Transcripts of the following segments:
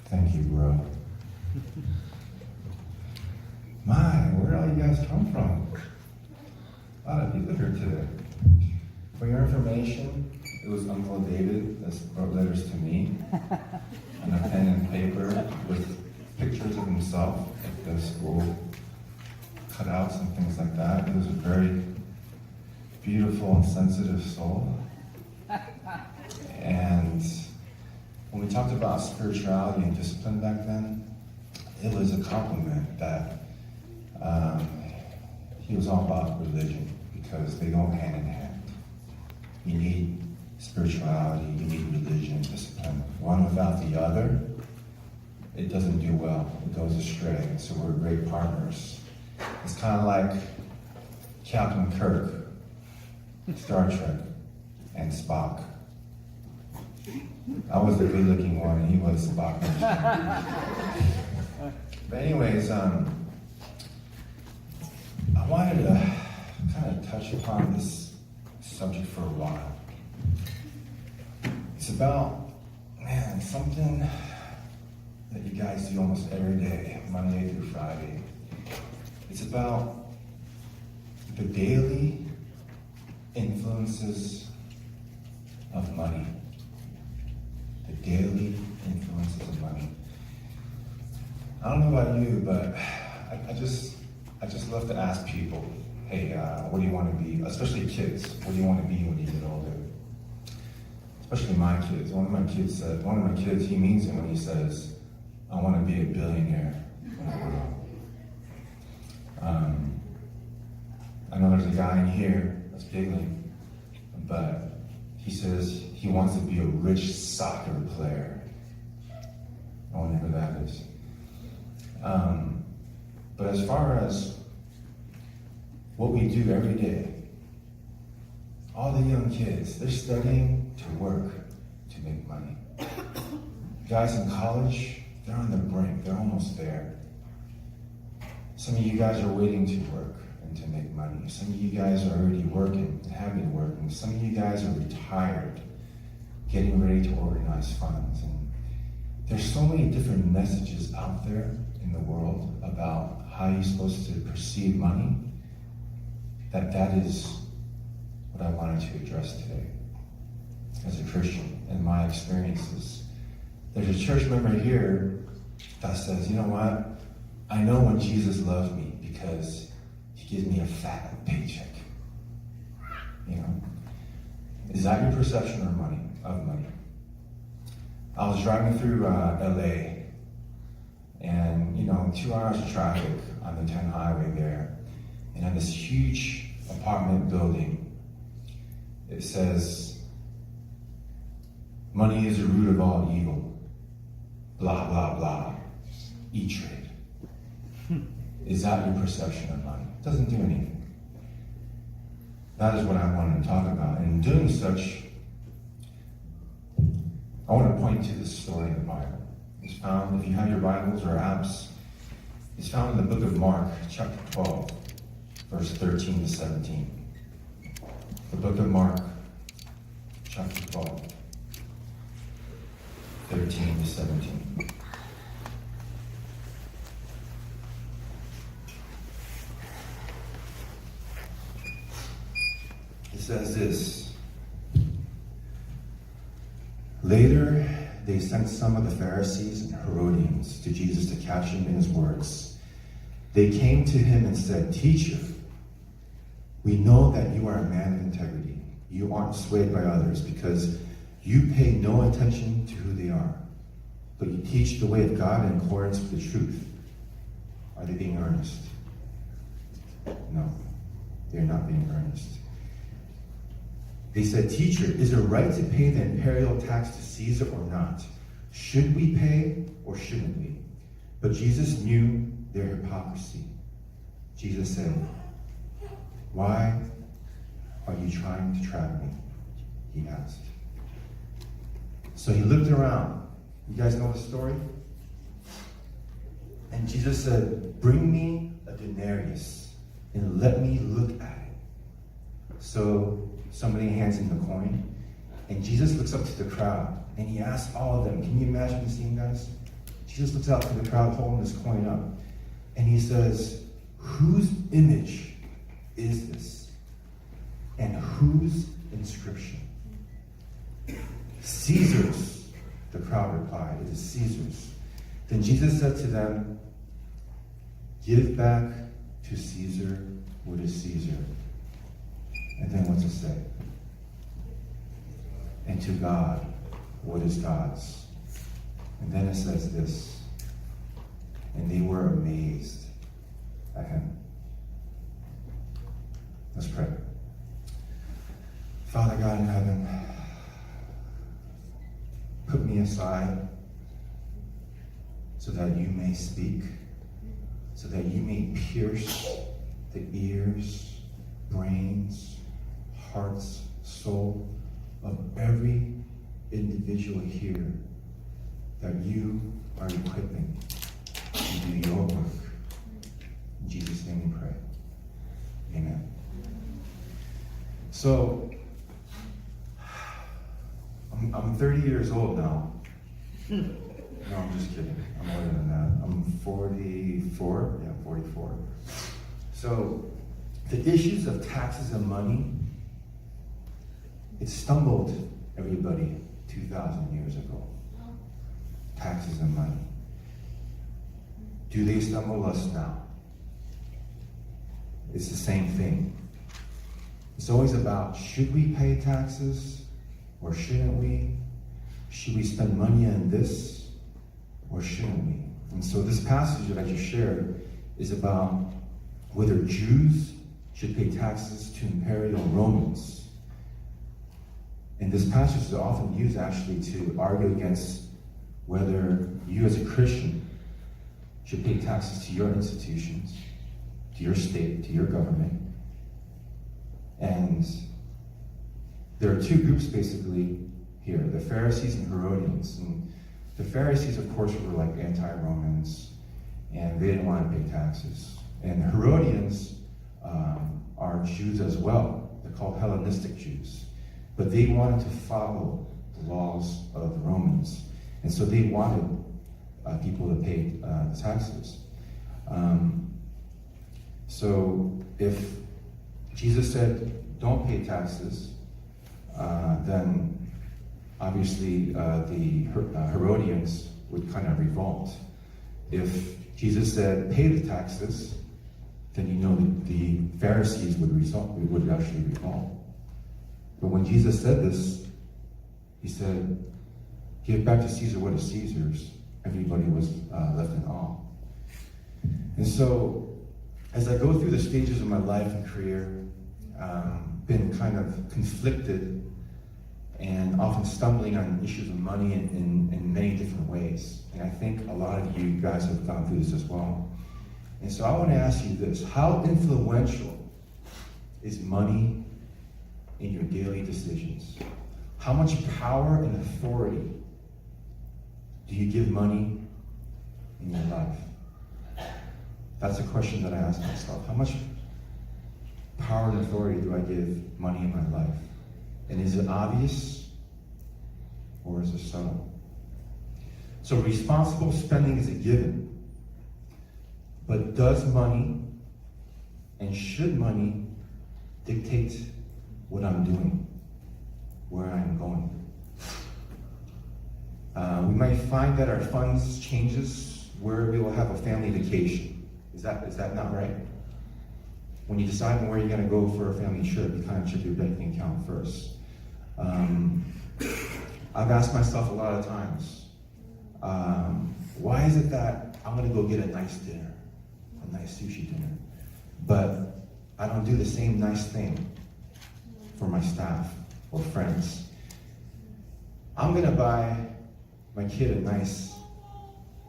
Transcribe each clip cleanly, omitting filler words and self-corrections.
Thank you, bro. My, where all you guys come from? A lot of people here today. For your information, it was Uncle David that wrote letters to me on a pen and paper with pictures of himself at the school, cutouts and things like that. He was a very beautiful and sensitive soul. And when we talked about spirituality and discipline back then, it was a compliment that he was all about religion, because they go hand in hand. You need spirituality, you need religion, discipline. One without the other, it doesn't do well. It goes astray. So we're great partners. It's kind of like Captain Kirk, Star Trek, and Spock. I was the good-looking one, and he was Spock. But anyways, I wanted to kind of touch upon this subject for a while. It's about, man, something that you guys do almost every day, Monday through Friday. It's about the daily influences of money. The daily influences of money. I don't know about you, but I just love to ask people, hey, what do you want to be? Especially kids, what do you want to be when you get older? Especially my kids. One of my kids, he means it when he says, I want to be a billionaire when I grow up. I know there's a guy in here that's giggling, but he says he wants to be a rich soccer player. I wonder who that is. But as far as what we do every day, all the young kids, they're studying to work to make money. Guys in college, they're on the brink, they're almost there. Some of you guys are waiting to work and to make money. Some of you guys are already working and have been working. Some of you guys are retired, getting ready to organize funds. And there's so many different messages out there in the world about how you're supposed to perceive money, that is what I wanted to address today as a Christian and my experiences. There's a church member here that says, you know what? I know when Jesus loves me because he gives me a fat paycheck. You know? Is that your perception of money? I was driving through LA, and 2 hours of traffic on the 10 highway there, and on this huge apartment building, it says, money is the root of all evil, blah, blah, blah, E-Trade. Is that your perception of money? It doesn't do anything. That is what I wanted to talk about. And in doing such, I want to point to this story in the Bible. It's found, if you have your Bibles or apps, it's found in the book of Mark, chapter 12, verse 13 to 17. The book of Mark, chapter 12, 13 to 17. It says this: later, they sent some of the Pharisees and Herodians to Jesus to catch him in his words. They came to him and said, Teacher, we know that you are a man of integrity. You aren't swayed by others because you pay no attention to who they are, but you teach the way of God in accordance with the truth. Are they being earnest? No, they're not being earnest. They said, Teacher, is it right to pay the imperial tax to Caesar or not? Should we pay or shouldn't we? But Jesus knew their hypocrisy. Jesus said, Why are you trying to trap me? He asked. So he looked around. You guys know the story? And Jesus said, Bring me a denarius and let me look at it. So somebody hands him the coin, and Jesus looks up to the crowd, and he asks all of them, can you imagine the scene, guys? Jesus looks out to the crowd holding this coin up, and he says, whose image is this? And whose inscription? Caesar's, the crowd replied. It is Caesar's. Then Jesus said to them, give back to Caesar what is Caesar. And then what's it say? And to God what is God's. And then it says this, and they were amazed at him. Let's pray. Father God in heaven, put me aside so that you may speak, so that you may pierce the ears, brains, hearts, soul of every individual here that you are equipping to do your work. In Jesus' name we pray. Amen. So, I'm 30 years old now. No, I'm just kidding. I'm older than that. I'm 44. Yeah, 44. So, the issues of taxes and money, it stumbled everybody 2,000 years ago. Taxes and money. Do they stumble us now? It's the same thing. It's always about, should we pay taxes or shouldn't we? Should we spend money on this or shouldn't we? And so this passage that I just shared is about whether Jews should pay taxes to imperial Romans. And this passage is often used actually to argue against whether you as a Christian should pay taxes to your institutions, to your state, to your government. And there are two groups basically here, the Pharisees and Herodians. And the Pharisees, of course, were like anti-Romans, and they didn't want to pay taxes. And the Herodians are Jews as well. They're called Hellenistic Jews. But they wanted to follow the laws of the Romans. And so they wanted people to pay the taxes. So if Jesus said, don't pay taxes, then obviously the Herodians would kind of revolt. If Jesus said, pay the taxes, then you know that the Pharisees would actually revolt. But when Jesus said this, he said, give back to Caesar what is Caesar's. Everybody was left in awe. And so, as I go through the stages of my life and career, been kind of conflicted and often stumbling on issues of money in many different ways. And I think a lot of you guys have gone through this as well. And so I want to ask you this: how influential is money in your daily decisions? How much power and authority do you give money in your life? That's a question that I ask myself. How much power and authority do I give money in my life? And is it obvious or is it subtle? So responsible spending is a given. But does money and should money dictate what I'm doing, where I'm going? We might find that our funds changes where we will have a family vacation. Is that not right? When you decide on where you're going to go for a family trip, you kind of check your banking account first. I've asked myself a lot of times, why is it that I'm going to go get a nice dinner, a nice sushi dinner, but I don't do the same nice thing for my staff or friends? I'm going to buy my kid a nice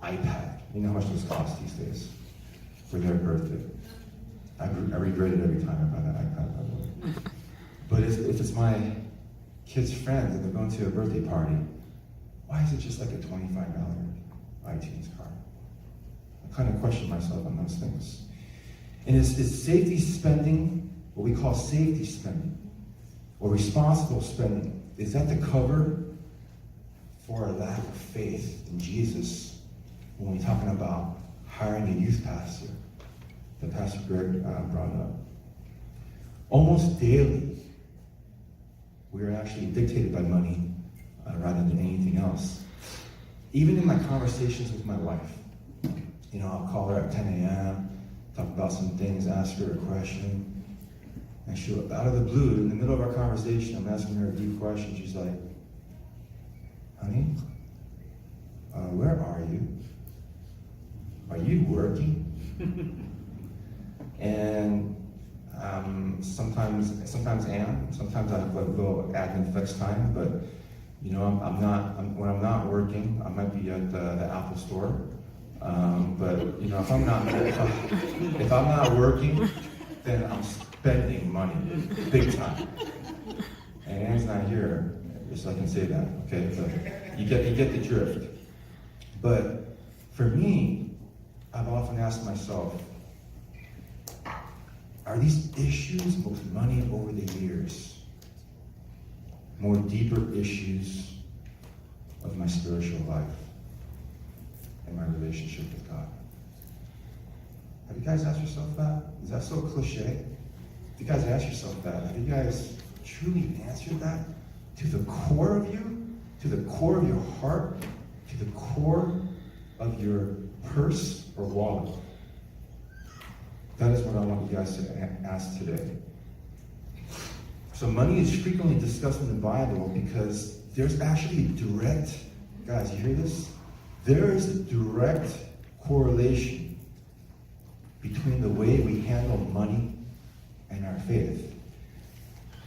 iPad. You know how much those cost these days for their birthday. I regret it every time I buy that iPad, by the way. But if it's my kid's friends and they're going to a birthday party, why is it just like a $25 iTunes card? I kind of question myself on those things. And is safety spending, what we call safety spending, or responsible spending, is that the cover for our lack of faith in Jesus when we're talking about hiring a youth pastor that Pastor Greg brought up? Almost daily, we are actually dictated by money rather than anything else. Even in my conversations with my wife, I'll call her at 10 a.m., talk about some things, ask her a question, and she'll, out of the blue, in the middle of our conversation, I'm asking her a deep question. She's like, honey, where are you? Are you working? And sometimes I have like little admin flex time, but when I'm not working, I might be at the Apple store. But if I'm not working, then I'm spending money big time. And Anne's not here, just so I can say that, okay? But you get the drift. But for me, I've often asked myself, are these issues with money over the years more deeper issues of my spiritual life and my relationship with God? Have you guys asked yourself that? Is that so cliche? If you guys ask yourself that, have you guys truly answered that to the core of you, to the core of your heart, to the core of your purse or wallet? That is what I want you guys to ask today. So money is frequently discussed in the Bible because there's actually a direct, guys, you hear this? There is a direct correlation between the way we handle money and our faith.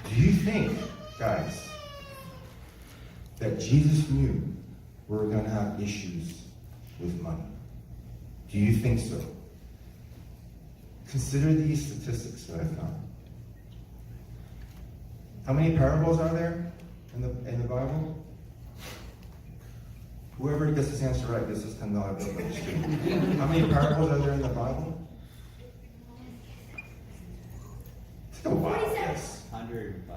Do you think, guys, that Jesus knew we were going to have issues with money? Do you think so? Consider these statistics that I found. How many parables are there in the Bible? Whoever gets this answer right gets this $10 bill. How many parables are there in the Bible? Take a wild guess. 105.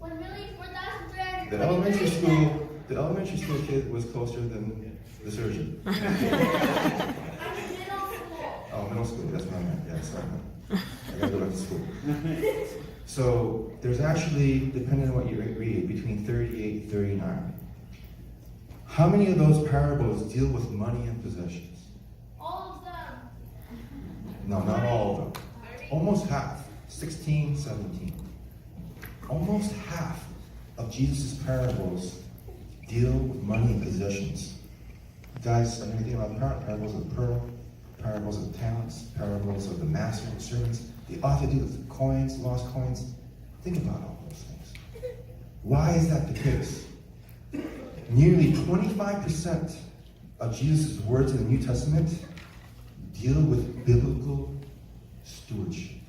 1,004,300. The elementary school kid was closer than the surgeon. I'm in middle school. Oh, middle school, that's what I meant. Yeah, sorry. I gotta go back to school. So there's actually, depending on what you read, between 38 and 39. How many of those parables deal with money and possessions? All of them. No, not all of them. Almost half. 16, 17. Almost half of Jesus' parables deal with money and possessions. Guys, I mean, think about parables of the pearl, parables of the talents, parables of the master and servants. They often deal with coins, lost coins. Think about all those things. Why is that the case? Nearly 25% of Jesus' words in the New Testament deal with biblical stewardship.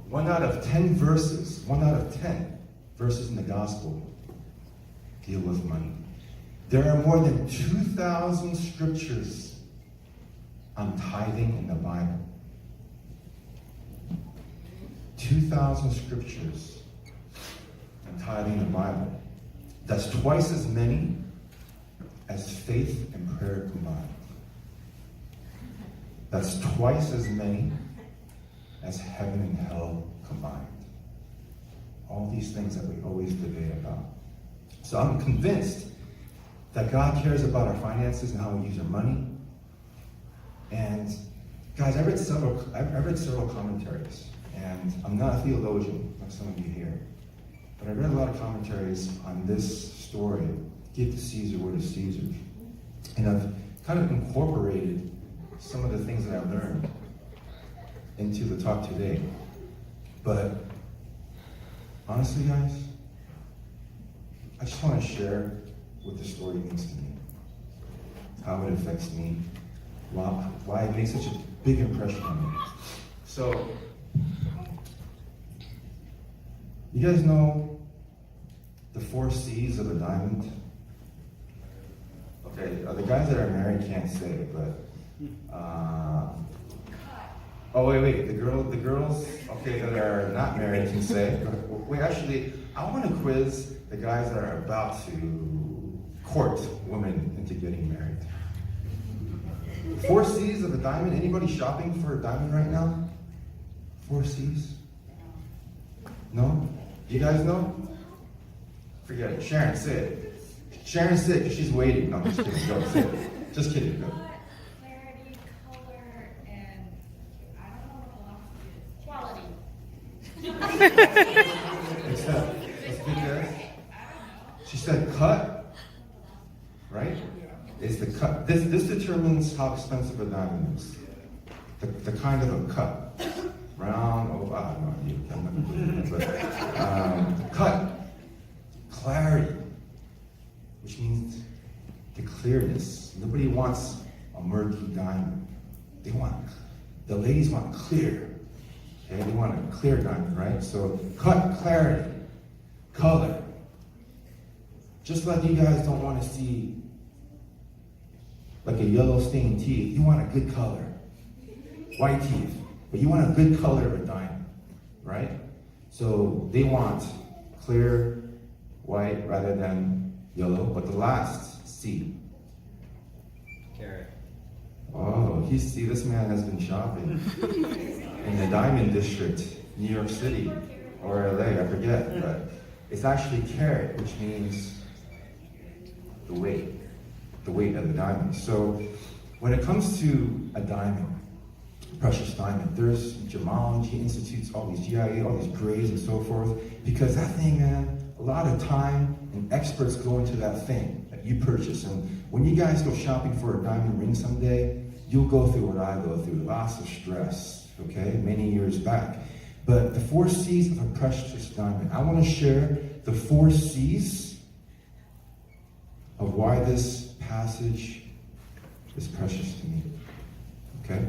1 out of 10 verses in the gospel deal with money. There are more than 2,000 scriptures on tithing in the Bible. 2,000 scriptures on tithing in the Bible. That's twice as many as faith and prayer combined. That's twice as many as heaven and hell combined. All these things that we always debate about. So I'm convinced that God cares about our finances and how we use our money. And guys, I read several commentaries, and I'm not a theologian like some of you here, but I read a lot of commentaries on this story, give to Caesar what is Caesar. And I've kind of incorporated some of the things that I learned into the talk today. But honestly, guys, I just want to share what the story means to me, how it affects me, why it makes such a big impression on me. So, you guys know the 4 C's of a diamond? Okay, the guys that are married can't say it, but Oh, wait. The girls, okay, that are not married can say. Wait, actually, I want to quiz the guys that are about to court women into getting married. 4 C's of a diamond. Anybody shopping for a diamond right now? 4 C's? No? You guys know? Forget it. Sharon, say it. Sharon, say it because she's waiting. No, I'm just kidding. Go, say it. Just kidding. Go. Clarity, color, and I don't know what else it is. Quality. Except, let's do this. She said cut, right? It's the cut. This determines how expensive a diamond is. The kind of a cut. Round, I have no idea. I'm not doing that, but cut. Clarity, which means the clearness. Nobody wants a murky diamond. The ladies want clear. Okay, they want a clear diamond, right? So cut, clarity, color. Just like you guys don't want to see like a yellow stained teeth. You want a good color. White teeth. But you want a good color of a diamond, right? So they want clear, white rather than yellow. But the last C. Carrot. Oh, see, this man has been shopping in the Diamond District, New York City, or LA, I forget. But it's actually carat, which means the weight of the diamond. So when it comes to a diamond, precious diamond, there's gemology institutes, all these GIA, all these grades and so forth, because that thing, man, a lot of time and experts go into that thing that you purchase. And when you guys go shopping for a diamond ring someday, you'll go through what I go through, lots of stress, okay, many years back. But the 4 C's of a precious diamond, I want to share the 4 C's of why this passage is precious to me, okay?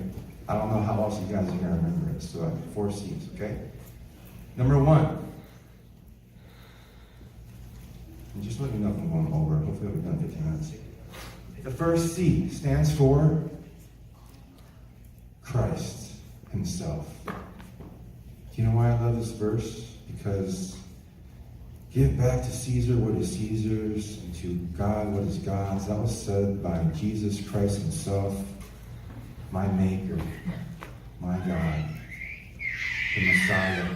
I don't know how else you guys are going to remember it, so 4 C's, okay? Number 1. And just let me know if I'm going over. Hopefully we've done 15 minutes. The first C stands for Christ himself. Do you know why I love this verse? Because give back to Caesar what is Caesar's, and to God what is God's. That was said by Jesus Christ himself, my Maker, my God, the Messiah.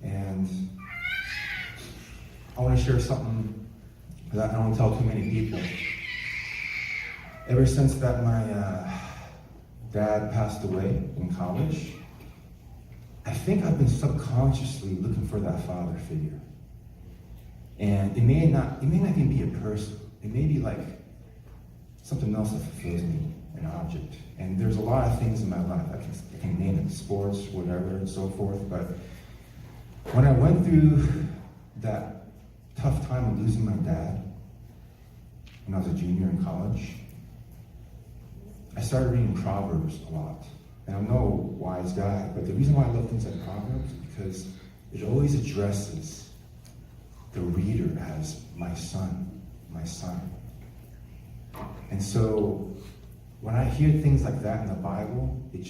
And I want to share something that I don't want to tell too many people. Ever since that my dad passed away in college, I think I've been subconsciously looking for that father figure. And it may not even be a person. It may be like something else that fulfills me, an object. And there's a lot of things in my life. I can name it, sports, whatever, and so forth. But when I went through that tough time of losing my dad, when I was a junior in college, I started reading Proverbs a lot. And I'm no wise guy, but the reason why I love things like Proverbs is because it always addresses the reader as my son, my son. And so when I hear things like that in the Bible, it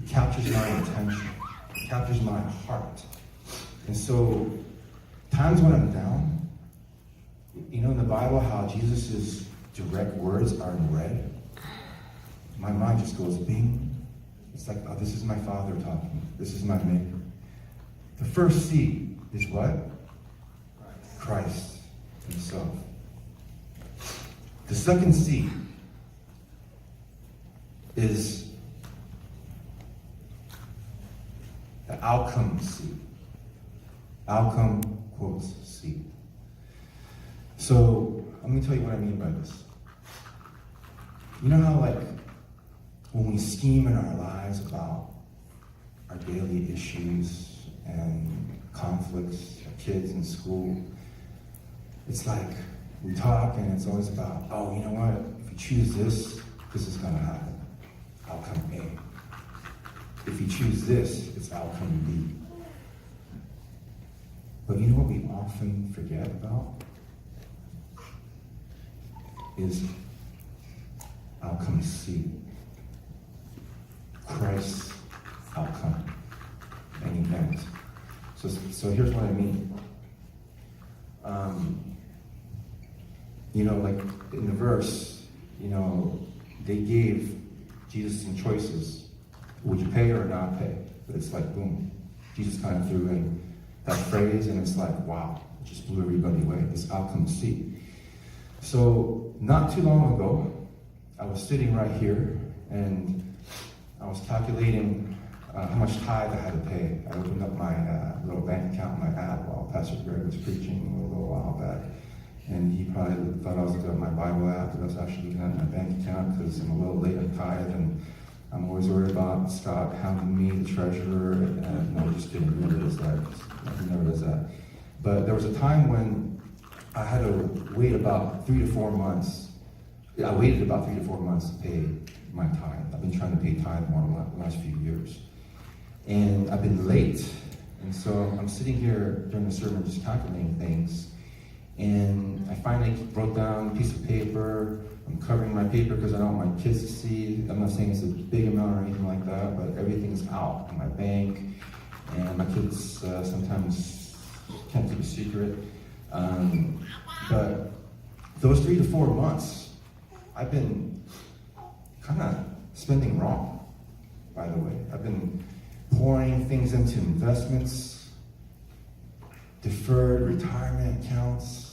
captures my attention. It captures my heart. And so times when I'm down, you know in the Bible how Jesus' direct words are in red? My mind just goes bing. It's like, oh, this is my Father talking. This is my Maker. The first C is what? Christ himself. The second C is the outcome C. Outcome quotes C. So let me tell you what I mean by this. You know how when we scheme in our lives about our daily issues and conflicts, our kids in school, it's like we talk and it's always about, oh, you know what? If you choose this, this is going to happen. Outcome A. If you choose this, it's outcome B. But you know what we often forget about? Is outcome C. Christ's outcome and event. So here's what I mean. Like in the verse, they gave Jesus some choices. Would you pay or not pay? But it's like, boom. Jesus kind of threw in that phrase, and it's like, wow, it just blew everybody away. This outcome see. So not too long ago, I was sitting right here, and I was calculating how much tithe I had to pay. I opened up my little bank account, my app, while Pastor Greg was preaching a little while back. And he probably thought I was looking at my Bible app, but I was actually looking at my bank account because I'm a little late on tithe, and I'm always worried about Scott hounding me, the treasurer. No, just kidding. He never does that. He never does that. But there was a time when I had to wait about 3 to 4 months. I waited about 3 to 4 months to pay my tithe. I've been trying to pay tithe more the last few years. And I've been late. And so I'm sitting here during the sermon just calculating things. And I finally wrote down a piece of paper. I'm covering my paper because I don't want my kids to see. I'm not saying it's a big amount or anything like that, but everything's out in my bank. And my kids sometimes can't keep a secret. But those 3 to 4 months, I've been kind of spending wrong, by the way. I've been pouring things into investments, deferred retirement accounts,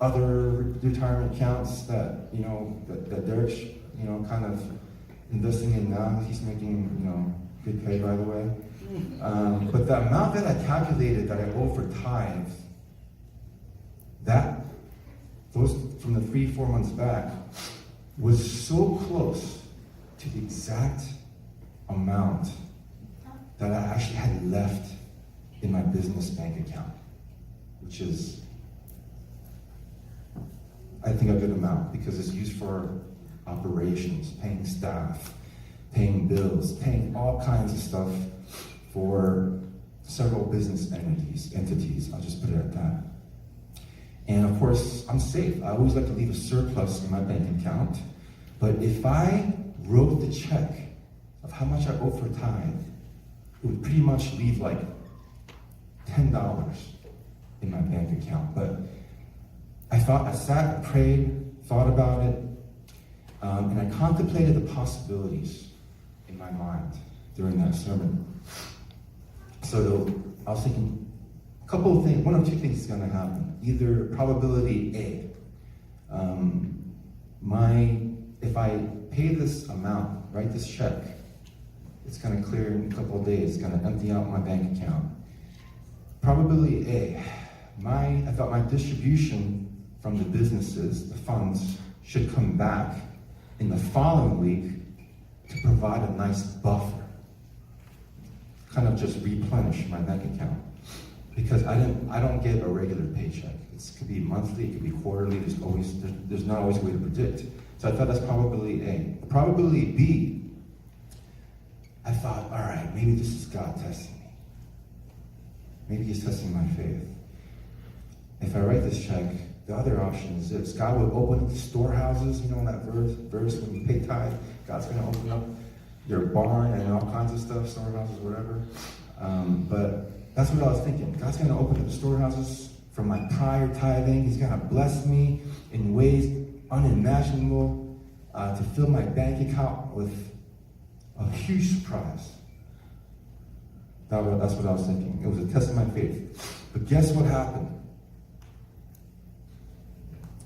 other retirement accounts that that Derek's kind of investing in now. He's making good pay, by the way. But the amount that I calculated that I owe for tithe, those from the 3-4 months back, was so close to the exact amount that I actually had left in my business bank account, which is, I think, a good amount because it's used for operations, paying staff, paying bills, paying all kinds of stuff for several business entities. I'll just put it at that. And of course, I'm safe. I always like to leave a surplus in my bank account. But if I wrote the check of how much I owe for tithe, it would pretty much leave like $10 in my bank account. But I sat and prayed, thought about it, and I contemplated the possibilities in my mind during that sermon. So I was thinking, a couple of things, one of two things is going to happen. Either probability A, if I pay this amount, write this check, it's going to clear in a couple of days, it's going to empty out my bank account. Probability A, I thought my distribution from the businesses, the funds, should come back in the following week to provide a nice buffer. Kind of just replenish my bank account. Because I don't get a regular paycheck. It could be monthly, it could be quarterly, there's not always a way to predict. So I thought that's probability A. Probability B, I thought, all right, maybe this is God testing me. Maybe he's testing my faith. If I write this check, the other option is this. God would open up the storehouses, in that verse when you pay tithe, God's going to open up your barn and all kinds of stuff, storehouses, whatever. But that's what I was thinking. God's going to open up the storehouses from my prior tithing. He's going to bless me in ways unimaginable to fill my bank account with a huge surprise. That's what I was thinking. It was a test of my faith. But guess what happened?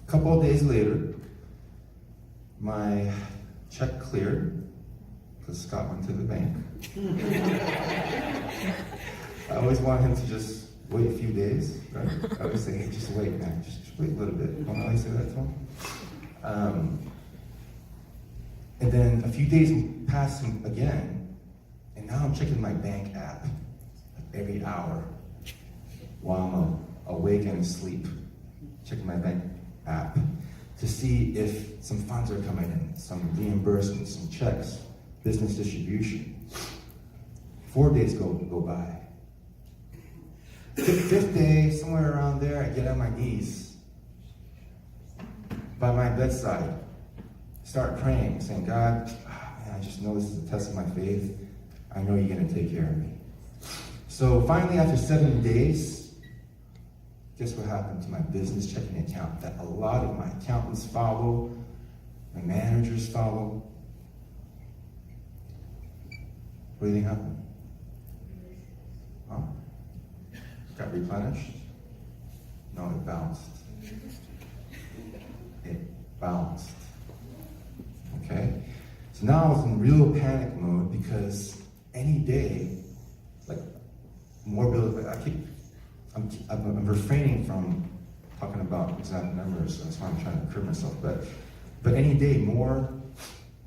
A couple of days later, my check cleared because Scott went to the bank. I always want him to just wait a few days, right? I always say, hey, just wait, man. Just wait a little bit. Don't I say that to him? And then a few days passed again, and now I'm checking my bank app every hour while I'm awake and asleep. Checking my bank app to see if some funds are coming in, some reimbursements, some checks, business distribution. 4 days go by. Fifth day, somewhere around there, I get on my knees by my bedside, start praying, saying, God, man, I just know this is a test of my faith. I know you're going to take care of me. So finally, after 7 days, guess what happened to my business checking account that a lot of my accountants follow, my managers follow? What do you think happened? Huh? Got replenished? No, it bounced. It bounced. Okay? So now I was in real panic mode because any day, like more bills, I'm refraining from talking about exact numbers, so that's why I'm trying to curb myself. But any day more,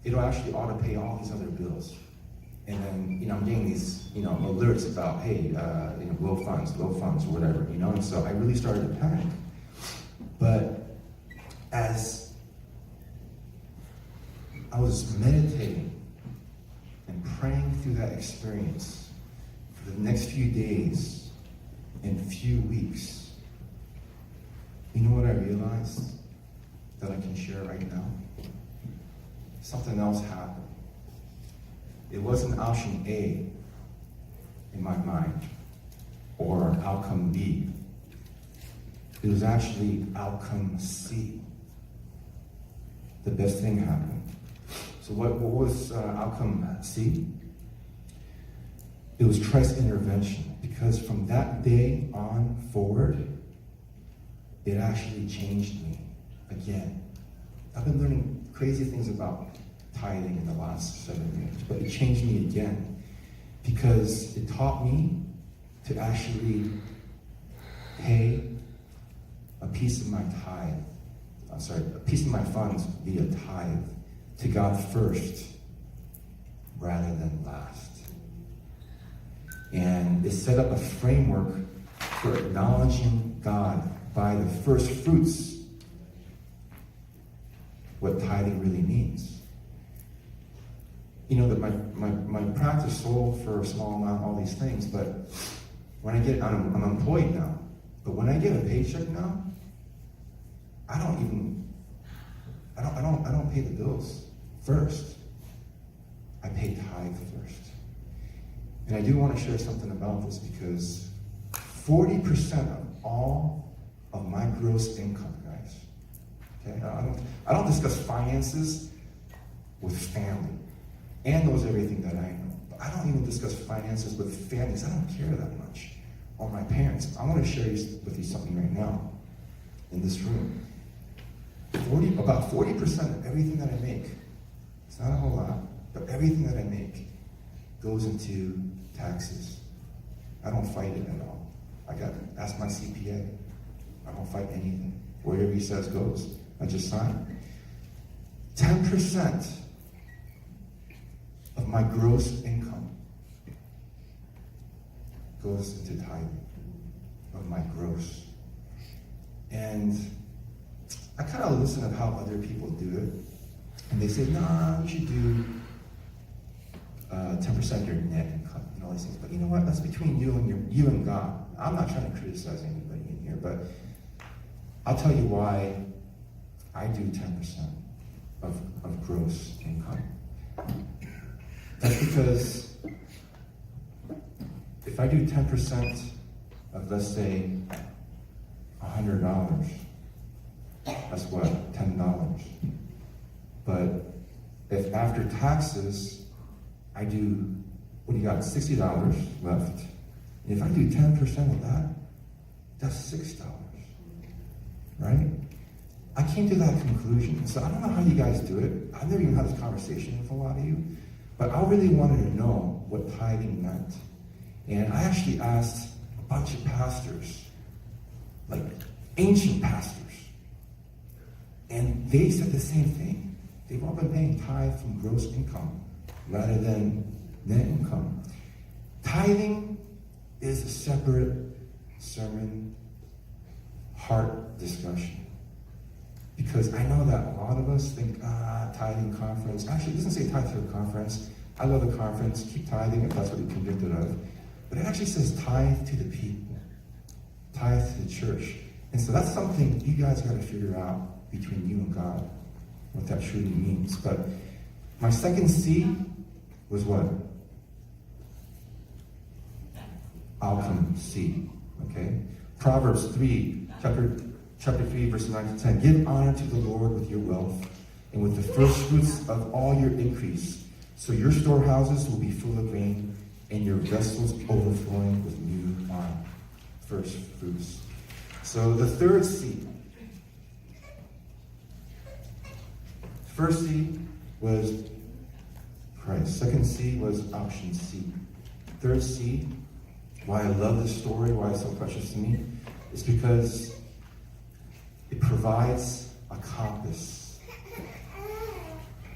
it'll actually auto pay all these other bills. And then, I'm getting these, alerts about, hey, low funds, or whatever, and so I really started to panic. But as I was meditating and praying through that experience for the next few days and few weeks, you know what I realized that I can share right now? Something else happened. It wasn't option A in my mind or outcome B. It was actually outcome C. The best thing happened. So what was outcome C? It was Christ's intervention, because from that day on forward, it actually changed me again. I've been learning crazy things about tithing in the last 7 years, but it changed me again because it taught me to actually pay a piece of my a piece of my funds via tithe to God first rather than last. And it set up a framework for acknowledging God by the first fruits, what tithing really means. That my practice sold for a small amount, all these things, but when I'm employed now, but when I get a paycheck now, I don't pay the bills first. I pay tithe first. And I do want to share something about this because 40% of all of my gross income, guys, okay? I don't discuss finances with family. Ann knows everything that I know. But I don't even discuss finances with families. I don't care that much. Or my parents. I want to share with you something right now in this room. About 40% of everything that I make, it's not a whole lot, but everything that I make goes into taxes. I don't fight it at all. Ask my CPA. I don't fight anything. Whatever he says goes. I just sign. 10% of my gross income goes into tithing of my gross. And I kind of listen to how other people do it. And they say, nah, you should do 10% of your net income and all these things. But you know what? That's between you and God. I'm not trying to criticize anybody in here, but I'll tell you why I do 10% of gross income. That's because if I do 10% of, let's say, $100, that's what, $10. But if after taxes, I do, what do you got, $60 left. And if I do 10% of that, that's $6, right? I came to that conclusion. So I don't know how you guys do it. I've never even had this conversation with a lot of you. But I really wanted to know what tithing meant. And I actually asked a bunch of pastors, like ancient pastors. And they said the same thing. They've all been paying tithe from gross income rather than net income. Tithing is a separate sermon, heart discussion. Because I know that a lot of us think, tithing conference. Actually, it doesn't say tithe to a conference. I love a conference. Keep tithing if that's what you're convicted of. But it actually says tithe to the people. Tithe to the church. And so that's something you guys got to figure out between you and God. what that truly means. But my second C was what? Outcome C. Okay? Proverbs 3, chapter 3, verse 9 to 10. Give honor to the Lord with your wealth and with the first fruits of all your increase. So your storehouses will be full of grain and your vessels overflowing with new wine. First fruits. So the third C. First C was Christ. Second C was option C. Third C, why I love this story, why it's so precious to me, is because it provides a compass.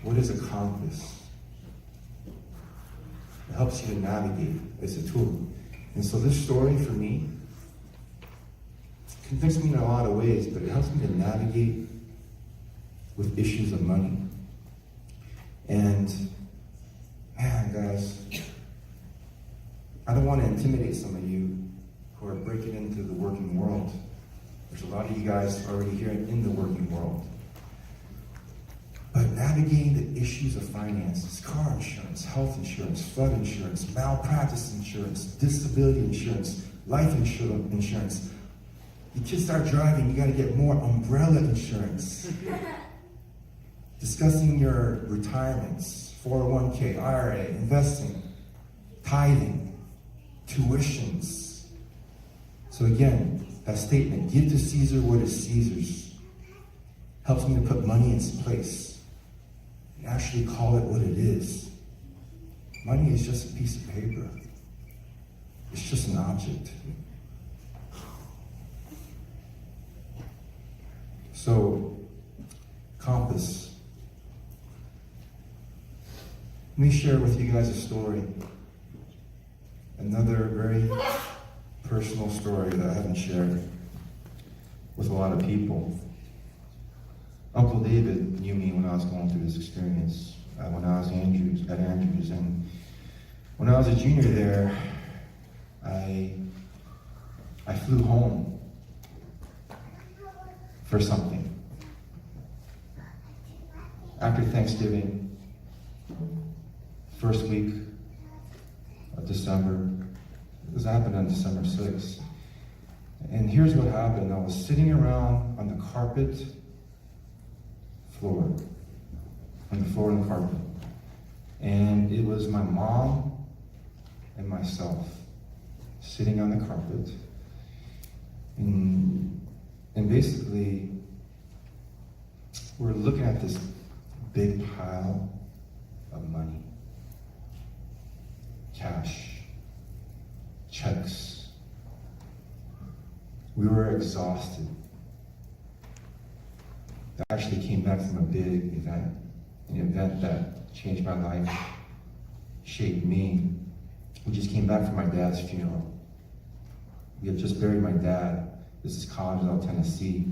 What is a compass? It helps you to navigate. It's a tool. And so this story for me convicts me in a lot of ways, but it helps me to navigate with issues of money. And man, guys, I don't want to intimidate some of you who are breaking into the working world. There's a lot of you guys already here in the working world. But navigating the issues of finances, car insurance, health insurance, flood insurance, malpractice insurance, disability insurance, life insurance. You kids start driving, you got to get more umbrella insurance. Discussing your retirements, 401k, IRA, investing, tithing, tuitions. So again, that statement, give to Caesar what is Caesar's, helps me to put money in its place and actually call it what it is. Money is just a piece of paper. It's just an object. So, compass. Let me share with you guys a story. Another very personal story that I haven't shared with a lot of people. Uncle David knew me when I was going through this experience, when I was at Andrews. And when I was a junior there, I flew home for something. After Thanksgiving, first week of December, this happened on December 6th. And here's what happened. I was sitting around on the floor and carpet. And it was my mom and myself sitting on the carpet. And basically, we're looking at this big pile of money. Cash. Checks. We were exhausted. I actually came back from a big event, an event that changed my life, shaped me. We just came back from my dad's funeral. We had just buried my dad. This is Collinsville, Tennessee.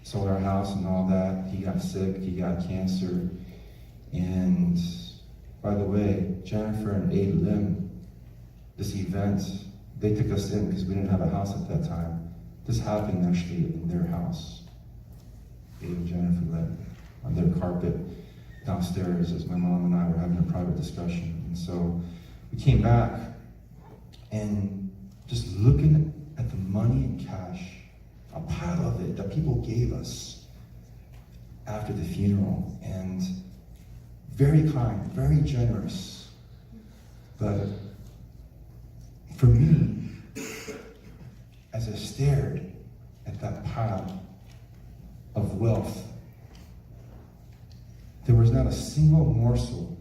Sold our house and all that. He got sick, he got cancer. And by the way, Jennifer and Abe Lim, this event, they took us in because we didn't have a house at that time. This happened actually in their house. Abe and Jennifer led on their carpet downstairs as my mom and I were having a private discussion. And so we came back and just looking at the money and cash, a pile of it that people gave us after the funeral, and very kind, very generous. But for me, as I stared at that pile of wealth, there was not a single morsel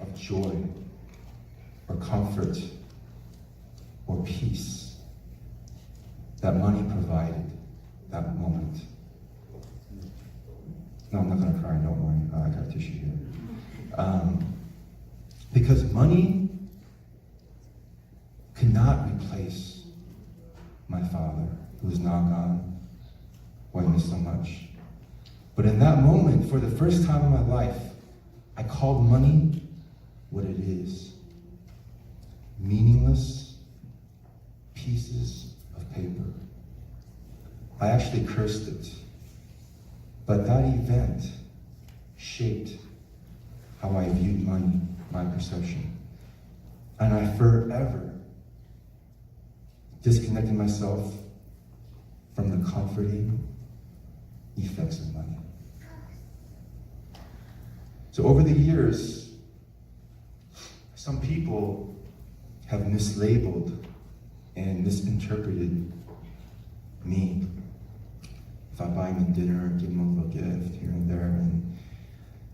of joy or comfort or peace that money provided that moment. No, I'm not going to cry, don't worry. I got a tissue here. Because money cannot replace my father, who is now gone, who I miss so much. But in that moment, for the first time in my life, I called money what it is. Meaningless pieces of paper. I actually cursed it. But that event shaped how I viewed money, my perception. And I forever disconnected myself from the comforting effects of money. So over the years, some people have mislabeled and misinterpreted me. If I buy them a dinner, give them a little gift here and there, and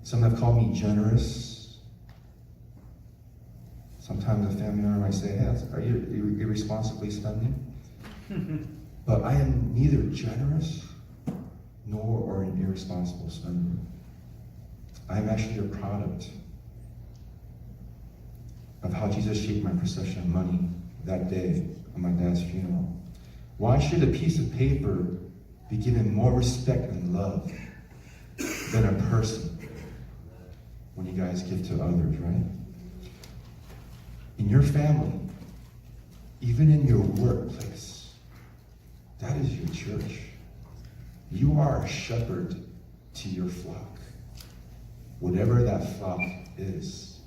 some have called me generous. Sometimes a family member might say, hey, are you irresponsibly spending? But I am neither generous nor an irresponsible spender. I am actually a product of how Jesus shaped my perception of money that day on my dad's funeral. Why should a piece of paper be given more respect and love than a person when you guys give to others, right? In your family, even in your workplace, that is your church. You are a shepherd to your flock. Whatever that flock is.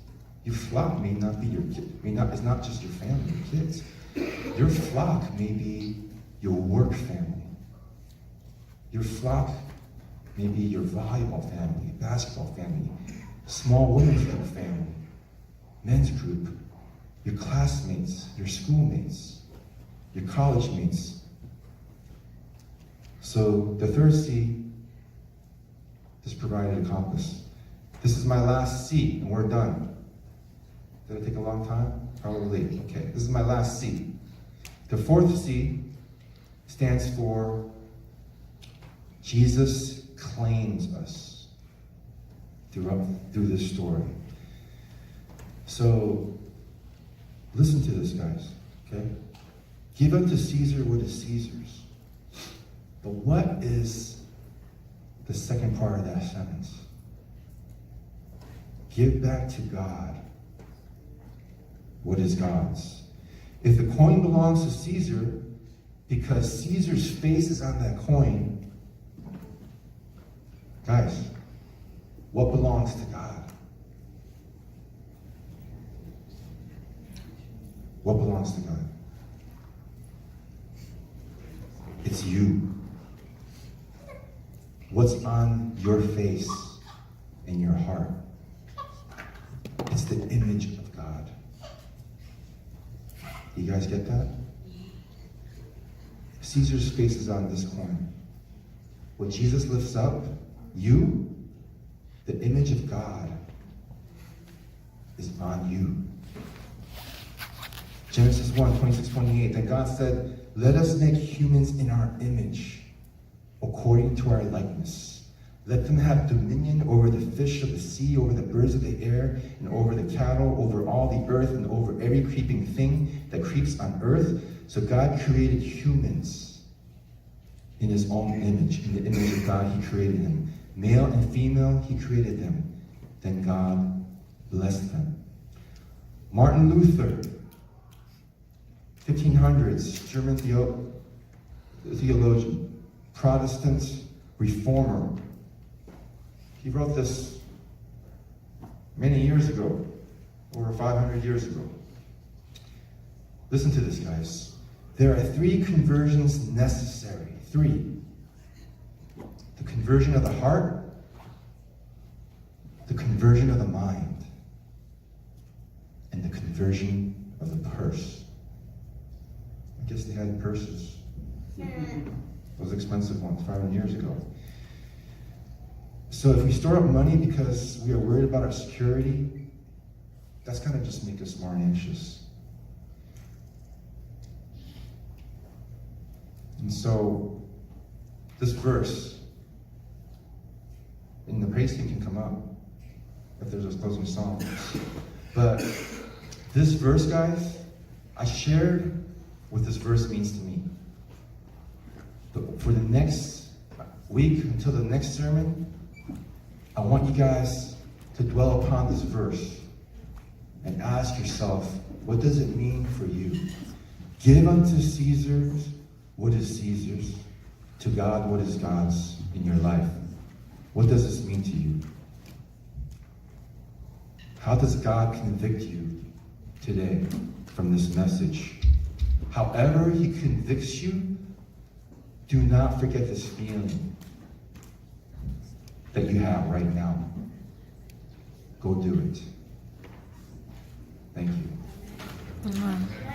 Your flock may not be your kid. It's not just your family, your kids. Your flock may be your work family. Your flock may be your volleyball family, basketball family, small women's group family, men's group, your classmates, your schoolmates, your college mates. So the third C is provided a compass. This is my last C, and we're done. Did it take a long time? Probably. Okay, this is my last C. The fourth C stands for Jesus claims us through this story. So, listen to this, guys, okay? Give unto Caesar what is Caesar's. But what is the second part of that sentence? Give back to God what is God's. If the coin belongs to Caesar, because Caesar's face is on that coin, guys, what belongs to God? What belongs to God? It's you. What's on your face and your heart? It's the image of God. You guys get that? Caesar's face is on this coin. What Jesus lifts up, you, the image of God, is on you. Genesis 1, 26, 28. Then God said, let us make humans in our image, according to our likeness. Let them have dominion over the fish of the sea, over the birds of the air, and over the cattle, over all the earth, and over every creeping thing that creeps on earth. So God created humans in his own image. In the image of God, he created them. Male and female, he created them. Then God blessed them. Martin Luther, 1500s, German theologian, Protestant reformer. He wrote this many years ago, over 500 years ago. Listen to this, guys. There are 3 conversions necessary. 3. The conversion of the heart, the conversion of the mind, and the conversion of the purse. I guess they had purses. Those expensive ones 500 years ago. So if we store up money because we are worried about our security, that's going to just make us more anxious. And so this verse, and the praise team can come up if there's a closing song. But this verse, guys, I shared what this verse means to me. But for the next week, until the next sermon, I want you guys to dwell upon this verse and ask yourself, what does it mean for you? Give unto Caesar what is Caesar's, to God what is God's in your life. What does this mean to you? How does God convict you today from this message? However he convicts you, do not forget this feeling that you have right now. Go do it. Thank you. Amen.